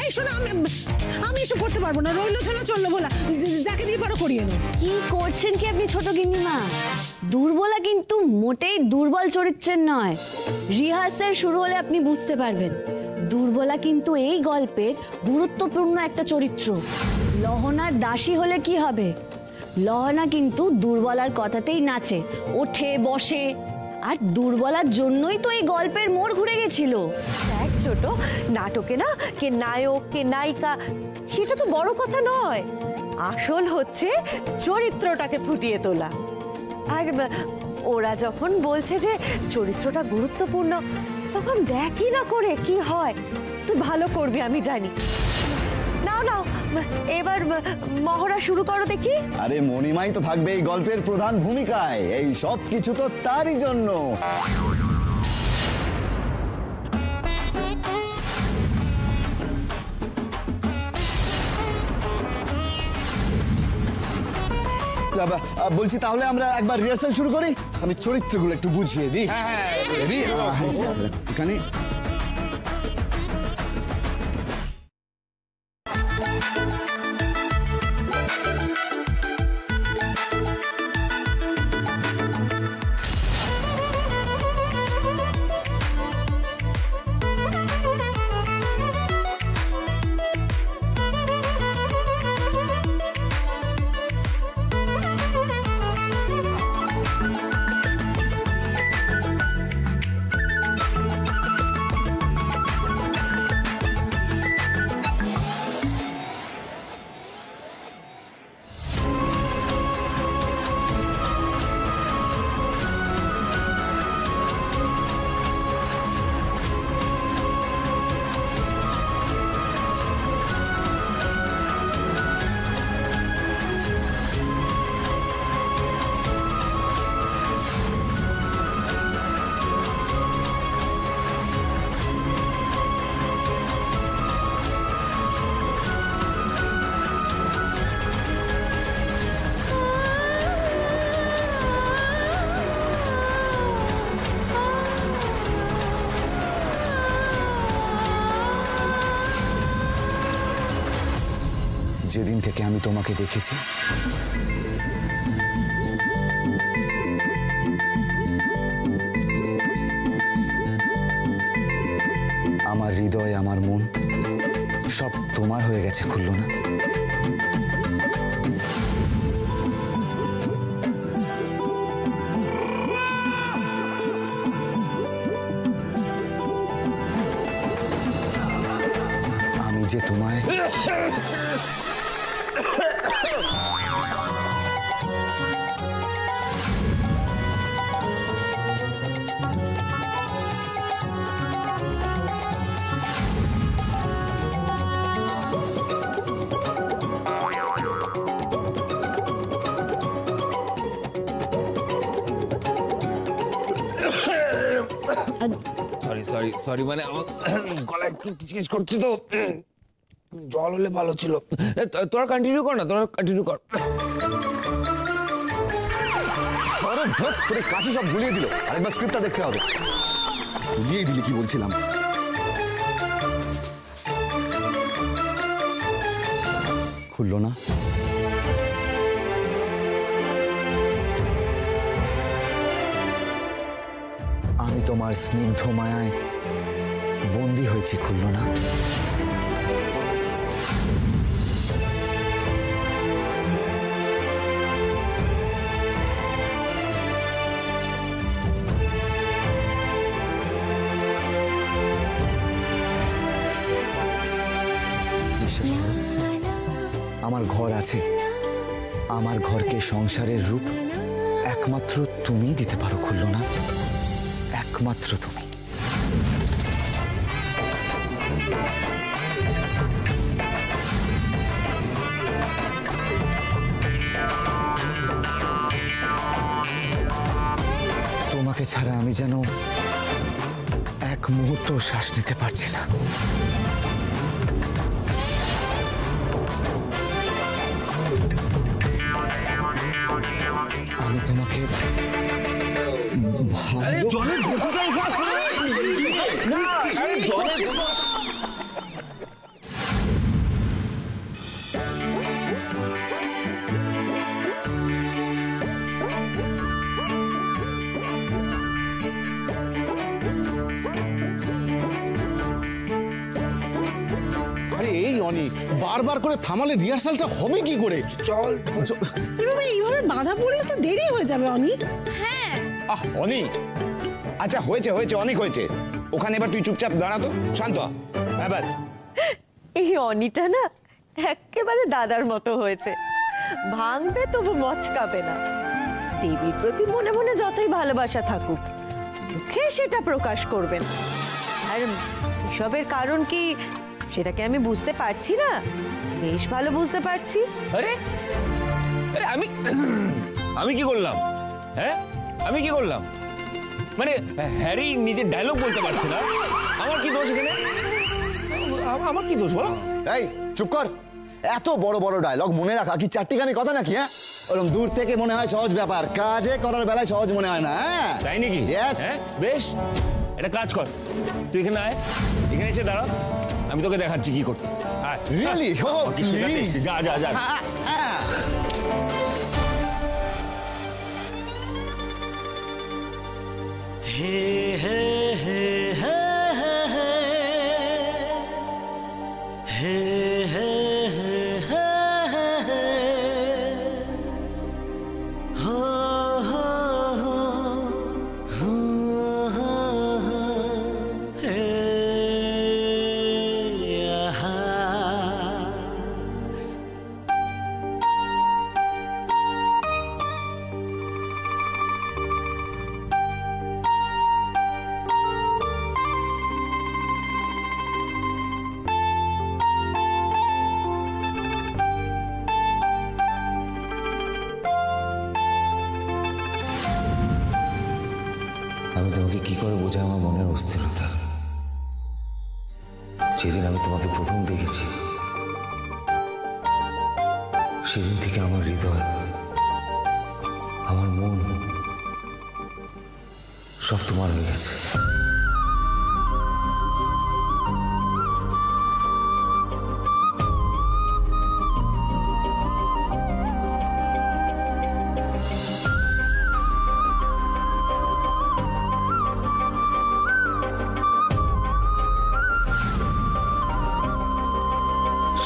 এই শোনো, আমি এসব করতে পারবো না। রইলো ছোলা চললো বলা, যাকে দিয়ে পারো করিয়ে নাও। কি করছেন কি আপনি ছোট গিন্নিমা? দুর্বলা কিন্তু মোটেই দুর্বল চরিত্রের নয়। রিহার্সেল শুরু হলে আপনি বুঝতে পারবেন। দুর্বলা কিন্তু এই গল্পের গুরুত্বপূর্ণ একটা চরিত্র। লহনার দাসী হলে কি হবে? লহনা কিন্তু দুর্বলার কথাতেই নাচে, ওঠে, বসে। আর দুর্বলার জন্যই তো এই গল্পের মোড় ঘুরে গেছিল। দেখ ছোট, নাটকে না কে নায়ক কে নায়িকা সেটা তো বড় কথা নয়, আসল হচ্ছে চরিত্রটাকে ফুটিয়ে তোলা। আর ওরা যখন বলছে যে চরিত্রটা গুরুত্বপূর্ণ, তখন দেখই না করে কি হয়। তুই ভালো করবি আমি জানি। নাও নাও, এবার মহড়া শুরু করো দেখি। আরে মণিমাই তো থাকবে এই গল্পের প্রধান ভূমিকায়, এই সব কিছু তো তারই জন্য। বলছি তাহলে আমরা একবার রিহার্সাল শুরু করি। আমি চরিত্রগুলো একটু বুঝিয়ে দিই। এখানে যেদিন থেকে আমি তোমাকে দেখেছি, আমার হৃদয়, আমার মন সব তোমার হয়ে গেছে, খুললো না? আমি যে তোমায় সরি মানে আমার গলা একটু কিচকিচ করছে তো, জল হলে ভালো ছিল। তোরা কন্টিনিউ কর না, তোরা কন্টিনিউ কর। কাশি সব গুলিয়ে দিল, আরেকবার স্ক্রিপ্টটা দেখতে হবে। গুলিয়ে দিলি কি বলছিলাম? খুললো না? আমি তোমার স্নিগ্ধ মায়ায় বন্দী হয়েছি, খুললো না? আমার ঘর আছে, আমার ঘরকে সংসারের রূপ একমাত্র তুমি দিতে পারো, খুললো না? একমাত্র তুমি। তোমাকে ছাড়া আমি যেন এক মুহূর্ত শ্বাস নিতে পারছি না। আমি তোমাকে এই অনি, বারবার করে থামালে রিহার্সালটা হবে কি করে? চল এভাবে এইভাবে বাধা পড়লে তো দেরি হয়ে যাবে অনি। আহ অনি, আচ্ছা হয়েছে হয়েছে, অনেক হয়েছে। ওখানে এবার তুই চুপচাপ দাঁড়া তো, শান্ত হ। হ্যাঁ ব্যাস। এই অনিটা না একেবারে দাদার মতো হয়েছে, ভাঙবে তবু মচকাবে না। দেবীর প্রতি মনে মনে যতই ভালোবাসা থাকুক, মুখে সেটা প্রকাশ করবেন। আর এসবের কারণ কি সেটাকে আমি বুঝতে পারছি না? বেশ ভালো বুঝতে পারছি। আরে আরে আমি কি করলাম? হ্যাঁ আমি কি করলাম? মানে হ্যারি নিজের ডায়লগ বলতে পারছে না, আমার কি দোষ এখানে? আমার কি দোষ বলো? এই চুপ কর। এত বড় বড় ডায়লগ মনে রাখা কি চারটিখানি কথা নাকি? হ্যাঁ, ওরকম দূর থেকে মনে হয় সহজ ব্যাপার, কাজে করার বেলায় সহজ মনে হয় না। হ্যাঁ তাই নাকি? Yes. হ্যাঁ বেশ, একটা কাজ কর, তুই এখানে আয়, এখানে এসে দাঁড়া, আমি তোকে দেখাচ্ছি কি করতে। আয়। Really? Oh, ওকে শেখাতে please. এসেছি। যা যা যা। আমি তোমাকে কি করে বোঝাই আমার মনের অস্থিরতা? যেদিন আমি তোমাকে প্রথম দেখেছি, সেদিন থেকে আমার হৃদয়, আমার মন সব তোমার হয়ে গেছে।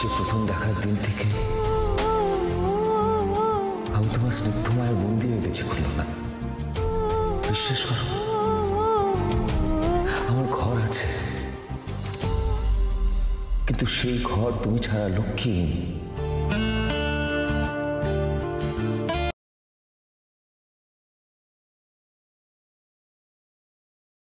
সে প্রথম দেখার দিন থেকে আমি তোমার স্নিগ্ধমায়ের বন্দি হয়ে গেছি, খুলল না। বিশ্বাস করো, আমার ঘর আছে, কিন্তু সেই ঘর তুমি ছাড়া লক্ষ্মীহীন।